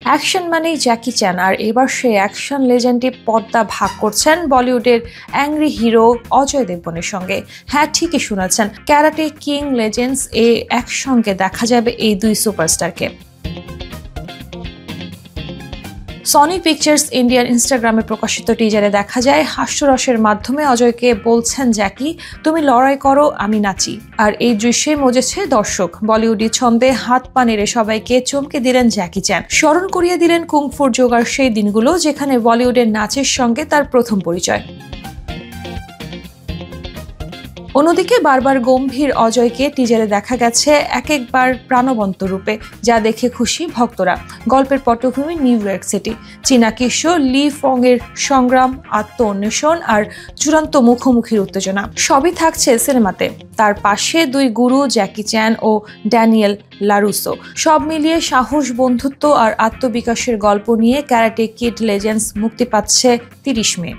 Action মানেই জ্যাকি চ্যান, আর এবার সেই অ্যাকশন লেজেন্ডটি পর্দা ভাগ করছেন বলিউডের অ্যাংরি হিরো অজয় দেবগনের সঙ্গে। হ্যাঁ, ঠিকই শুনেছেন, ক্যারাটে কিং লেজেন্ডস একসঙ্গে দেখা যাবে এই দুই সুপারস্টারকে। সনি পিকচার্স ইন্ডিয়ার ইনস্টাগ্রামে প্রকাশিত টিজারে দেখা যায় হাস্যরসের মাধ্যমে অজয়কে বলছেন জ্যাকি, তুমি লড়াই করো, আমি নাচি। আর এই দৃশ্যে মজেছে দর্শক। বলিউডি ছন্দে হাত পা নেড়ে সবাইকে চমকে দিলেন জ্যাকি চ্যান। স্মরণ করিয়ে দিলেন কুংফুর যোগার সেই দিনগুলো যেখানে বলিউডের নাচের সঙ্গে তার প্রথম পরিচয়। অন্যদিকে বারবার গম্ভীর অজয়কে টিজারে দেখা গেছে একবার প্রাণবন্ত রূপে, যা দেখে খুশি ভক্তরা। গল্পের পটভূমি নিউ ইয়র্ক সিটি, চীনা কিশোর লি ফং এর সংগ্রাম, আত্মঅন্বেষণ আর চূড়ান্ত মুখোমুখির উত্তেজনা সবই থাকছে সিনেমাতে। তার পাশে দুই গুরু জ্যাকি চ্যান ও ড্যানিয়েল লারুসো, সব মিলিয়ে সাহস, বন্ধুত্ব আর আত্মবিকাশের গল্প নিয়ে ক্যারাটে কিড লেজেন্ডস মুক্তি পাচ্ছে 30 মে।